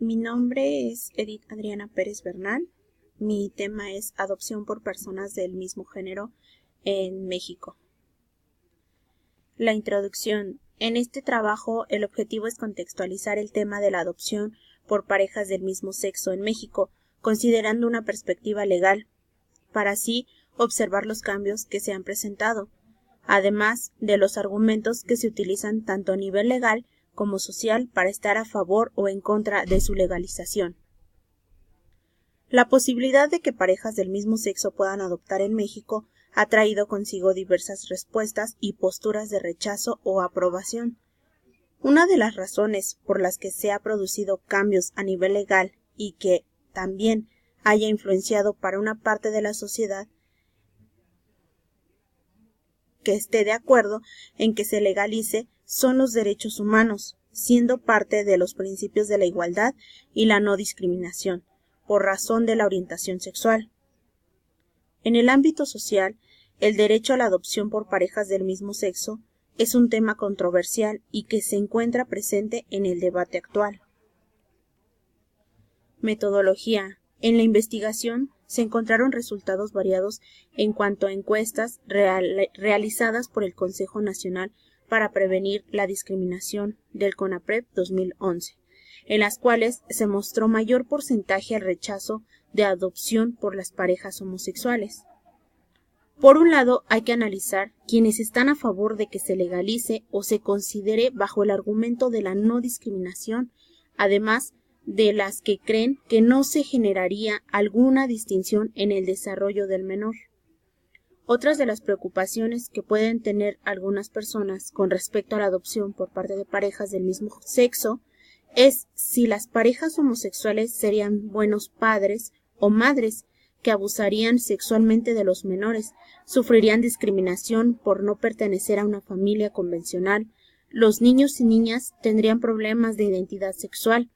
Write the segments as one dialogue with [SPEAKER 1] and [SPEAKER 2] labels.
[SPEAKER 1] Mi nombre es Edith Adriana Pérez Bernal. Mi tema es adopción por personas del mismo género en México. La introducción. En este trabajo, el objetivo es contextualizar el tema de la adopción por parejas del mismo sexo en México, considerando una perspectiva legal, para así observar los cambios que se han presentado, además de los argumentos que se utilizan tanto a nivel legal como social para estar a favor o en contra de su legalización. La posibilidad de que parejas del mismo sexo puedan adoptar en México ha traído consigo diversas respuestas y posturas de rechazo o aprobación. Una de las razones por las que se han producido cambios a nivel legal y que también haya influenciado para una parte de la sociedad que esté de acuerdo en que se legalice son los derechos humanos, siendo parte de los principios de la igualdad y la no discriminación, por razón de la orientación sexual. En el ámbito social, el derecho a la adopción por parejas del mismo sexo es un tema controversial y que se encuentra presente en el debate actual. Metodología. En la investigación se encontraron resultados variados en cuanto a encuestas realizadas por el Consejo Nacional para Prevenir la Discriminación del CONAPRED 2011, en las cuales se mostró mayor porcentaje al rechazo de adopción por las parejas homosexuales. Por un lado, hay que analizar quienes están a favor de que se legalice o se considere bajo el argumento de la no discriminación, además de las que creen que no se generaría alguna distinción en el desarrollo del menor. Otras de las preocupaciones que pueden tener algunas personas con respecto a la adopción por parte de parejas del mismo sexo es si las parejas homosexuales serían buenos padres o madres que abusarían sexualmente de los menores, sufrirían discriminación por no pertenecer a una familia convencional, los niños y niñas tendrían problemas de identidad sexual,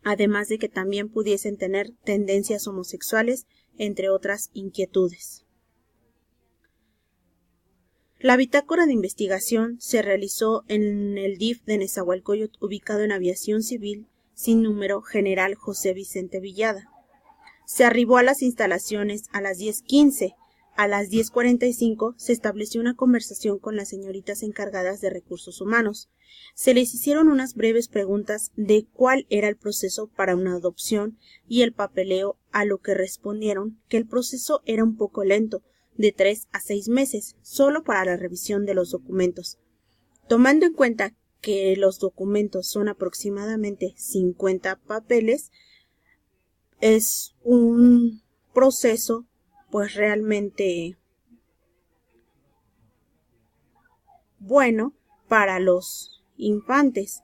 [SPEAKER 1] además de que también pudiesen tener tendencias homosexuales, entre otras inquietudes. La bitácora de investigación se realizó en el DIF de Nezahualcóyotl, ubicado en Aviación Civil, sin número, General José Vicente Villada. Se arribó a las instalaciones a las 10:15. A las 10:45 se estableció una conversación con las señoritas encargadas de recursos humanos. Se les hicieron unas breves preguntas de cuál era el proceso para una adopción y el papeleo, a lo que respondieron que el proceso era un poco lento, de 3 a 6 meses, solo para la revisión de los documentos. Tomando en cuenta que los documentos son aproximadamente 50 papeles, es un proceso pues realmente bueno para los infantes.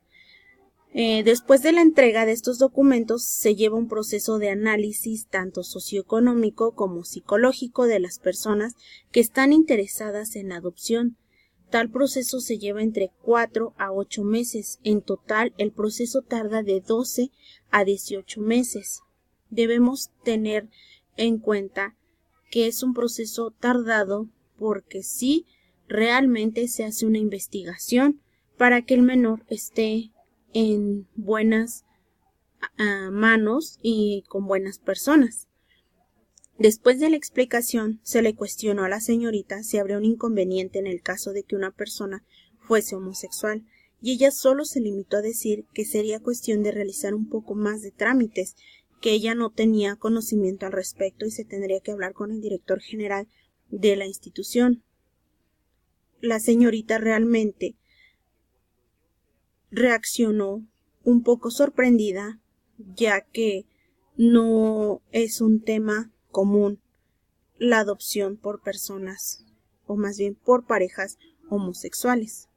[SPEAKER 1] Después de la entrega de estos documentos se lleva un proceso de análisis tanto socioeconómico como psicológico de las personas que están interesadas en la adopción. Tal proceso se lleva entre 4 a 8 meses. En total, el proceso tarda de 12 a 18 meses. Debemos tener en cuenta que es un proceso tardado porque sí realmente se hace una investigación para que el menor esté en buenas manos y con buenas personas. Después de la explicación, se le cuestionó a la señorita si habría un inconveniente en el caso de que una persona fuese homosexual, y ella solo se limitó a decir que sería cuestión de realizar un poco más de trámites, que ella no tenía conocimiento al respecto y se tendría que hablar con el director general de la institución. La señorita realmente reaccionó un poco sorprendida, ya que no es un tema común la adopción por personas, o más bien por parejas homosexuales.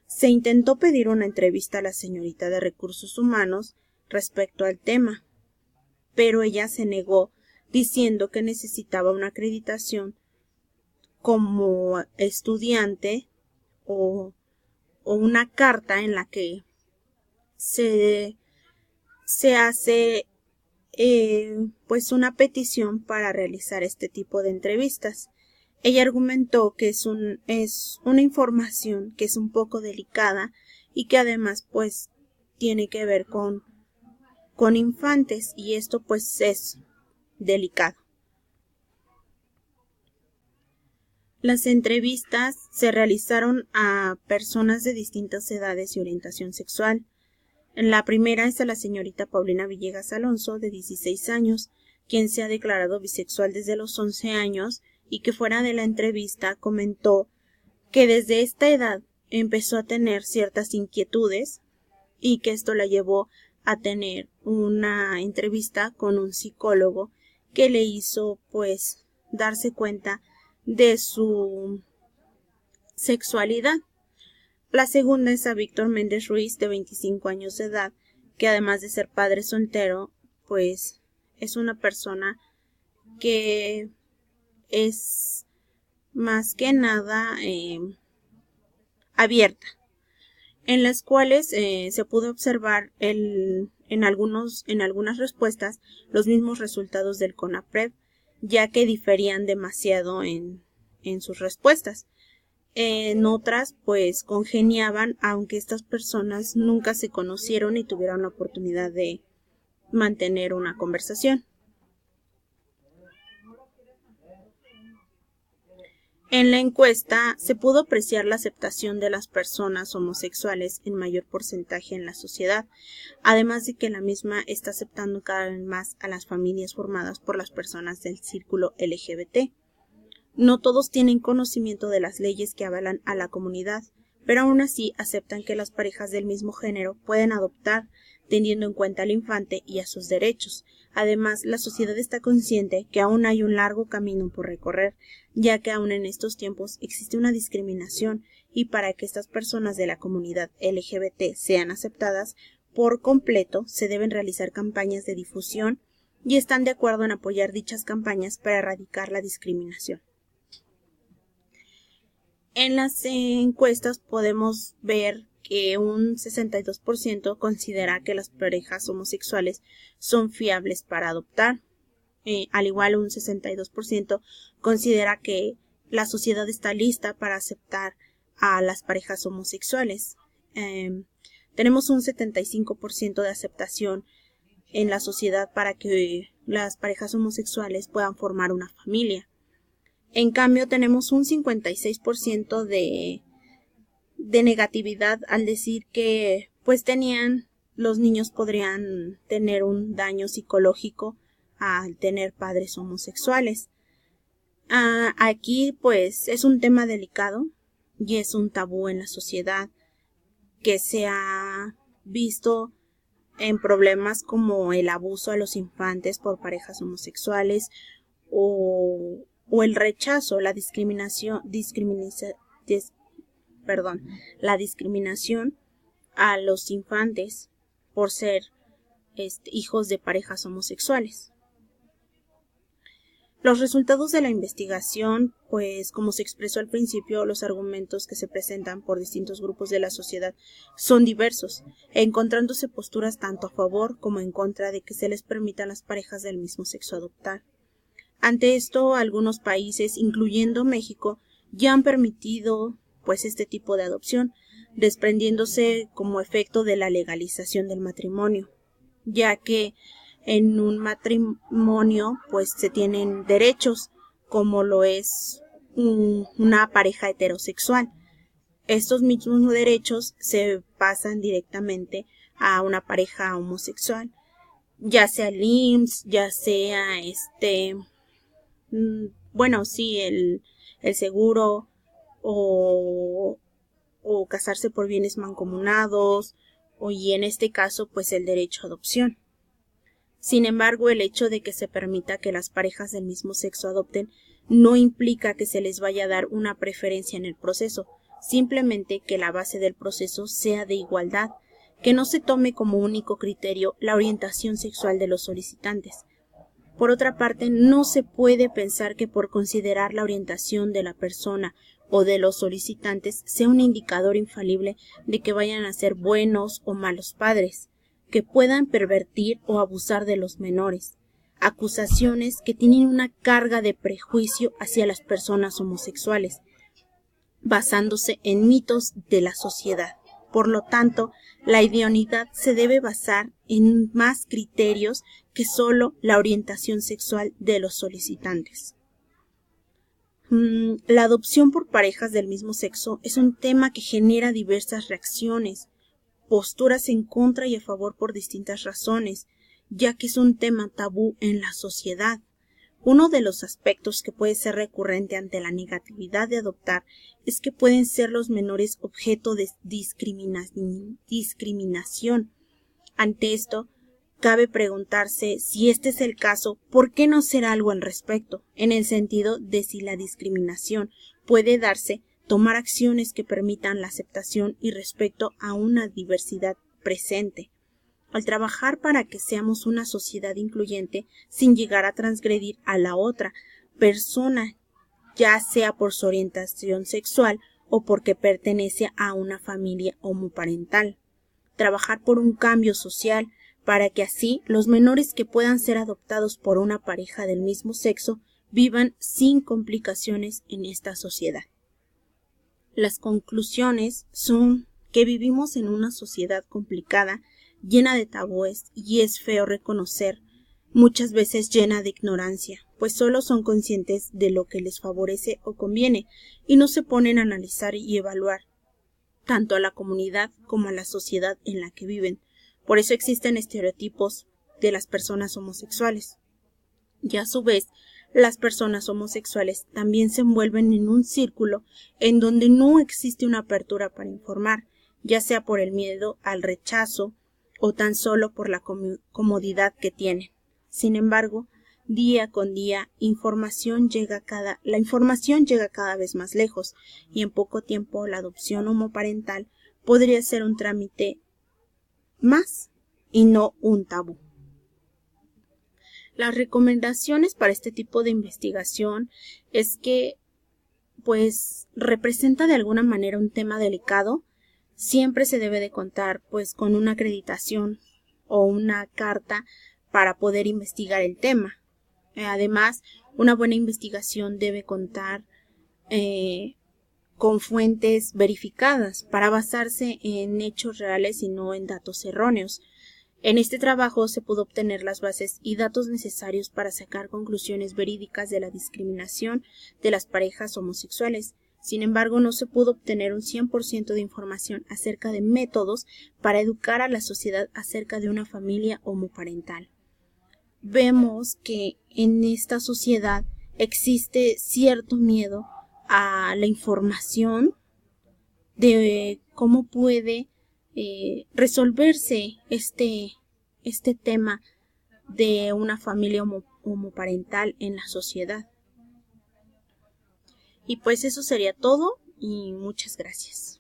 [SPEAKER 1] Se intentó pedir una entrevista a la señorita de Recursos Humanos respecto al tema, pero ella se negó diciendo que necesitaba una acreditación como estudiante o una carta en la que se hace pues una petición para realizar este tipo de entrevistas. Ella argumentó que es una información que es un poco delicada y que además pues tiene que ver con con infantes, y esto pues es delicado. Las entrevistas se realizaron a personas de distintas edades y orientación sexual. La primera es a la señorita Paulina Villegas Alonso, de 16 años, quien se ha declarado bisexual desde los 11 años y que fuera de la entrevista comentó que desde esta edad empezó a tener ciertas inquietudes y que esto la llevó a tener una entrevista con un psicólogo que le hizo pues darse cuenta de su sexualidad. La segunda es a Víctor Méndez Ruiz, de 25 años de edad, que además de ser padre soltero, pues es una persona que es más que nada abierta, en las cuales se pudo observar en algunas respuestas los mismos resultados del CONAPRED, ya que diferían demasiado en sus respuestas. En otras, pues congeniaban, aunque estas personas nunca se conocieron y tuvieron la oportunidad de mantener una conversación. En la encuesta se pudo apreciar la aceptación de las personas homosexuales en mayor porcentaje en la sociedad, además de que la misma está aceptando cada vez más a las familias formadas por las personas del círculo LGBT. No todos tienen conocimiento de las leyes que avalan a la comunidad, pero aún así aceptan que las parejas del mismo género pueden adoptar, teniendo en cuenta al infante y a sus derechos. Además, la sociedad está consciente que aún hay un largo camino por recorrer, ya que aún en estos tiempos existe una discriminación, y para que estas personas de la comunidad LGBT sean aceptadas por completo, se deben realizar campañas de difusión y están de acuerdo en apoyar dichas campañas para erradicar la discriminación. En las encuestas podemos ver que un 62% considera que las parejas homosexuales son fiables para adoptar. Al igual, un 62% considera que la sociedad está lista para aceptar a las parejas homosexuales. Tenemos un 75% de aceptación en la sociedad para que las parejas homosexuales puedan formar una familia. En cambio, tenemos un 56% de negatividad al decir que pues los niños podrían tener un daño psicológico al tener padres homosexuales. Aquí pues es un tema delicado y es un tabú en la sociedad que se ha visto en problemas como el abuso a los infantes por parejas homosexuales o el rechazo, la discriminación a los infantes por ser hijos de parejas homosexuales. Los resultados de la investigación, pues como se expresó al principio, los argumentos que se presentan por distintos grupos de la sociedad son diversos, encontrándose posturas tanto a favor como en contra de que se les permita a las parejas del mismo sexo adoptar. Ante esto, algunos países, incluyendo México, ya han permitido pues este tipo de adopción, desprendiéndose como efecto de la legalización del matrimonio, ya que en un matrimonio pues se tienen derechos como lo es una pareja heterosexual. Estos mismos derechos se pasan directamente a una pareja homosexual, ya sea el IMSS, ya sea el seguro o casarse por bienes mancomunados y en este caso pues el derecho a adopción. Sin embargo, el hecho de que se permita que las parejas del mismo sexo adopten no implica que se les vaya a dar una preferencia en el proceso, simplemente que la base del proceso sea de igualdad, que no se tome como único criterio la orientación sexual de los solicitantes. Por otra parte, no se puede pensar que por considerar la orientación de la persona o de los solicitantes sea un indicador infalible de que vayan a ser buenos o malos padres, que puedan pervertir o abusar de los menores, acusaciones que tienen una carga de prejuicio hacia las personas homosexuales, basándose en mitos de la sociedad. Por lo tanto, la idoneidad se debe basar en más criterios que solo la orientación sexual de los solicitantes. La adopción por parejas del mismo sexo es un tema que genera diversas reacciones, posturas en contra y a favor por distintas razones, ya que es un tema tabú en la sociedad. Uno de los aspectos que puede ser recurrente ante la negatividad de adoptar es que pueden ser los menores objeto de discriminación. Ante esto, cabe preguntarse si este es el caso, ¿por qué no hacer algo al respecto? En el sentido de si la discriminación puede darse, tomar acciones que permitan la aceptación y respeto a una diversidad presente. Al trabajar para que seamos una sociedad incluyente sin llegar a transgredir a la otra persona, ya sea por su orientación sexual o porque pertenece a una familia homoparental. Trabajar por un cambio social para que así los menores que puedan ser adoptados por una pareja del mismo sexo vivan sin complicaciones en esta sociedad. Las conclusiones son que vivimos en una sociedad complicada, llena de tabúes, y es feo reconocer, muchas veces llena de ignorancia, pues solo son conscientes de lo que les favorece o conviene, y no se ponen a analizar y evaluar tanto a la comunidad como a la sociedad en la que viven. Por eso existen estereotipos de las personas homosexuales. Y a su vez, las personas homosexuales también se envuelven en un círculo en donde no existe una apertura para informar, ya sea por el miedo al rechazo o tan solo por la comodidad que tienen. Sin embargo, día con día, la información llega cada vez más lejos, y en poco tiempo la adopción homoparental podría ser un trámite más y no un tabú. Las recomendaciones para este tipo de investigación es que, pues, representa de alguna manera un tema delicado. Siempre se debe de contar, pues, con una acreditación o una carta para poder investigar el tema. Además, una buena investigación debe contar con fuentes verificadas para basarse en hechos reales y no en datos erróneos. En este trabajo se pudo obtener las bases y datos necesarios para sacar conclusiones verídicas de la discriminación de las parejas homosexuales. Sin embargo, no se pudo obtener un 100% de información acerca de métodos para educar a la sociedad acerca de una familia homoparental. Vemos que en esta sociedad existe cierto miedo a la información de cómo puede resolverse este tema de una familia homoparental en la sociedad. Y pues eso sería todo y muchas gracias.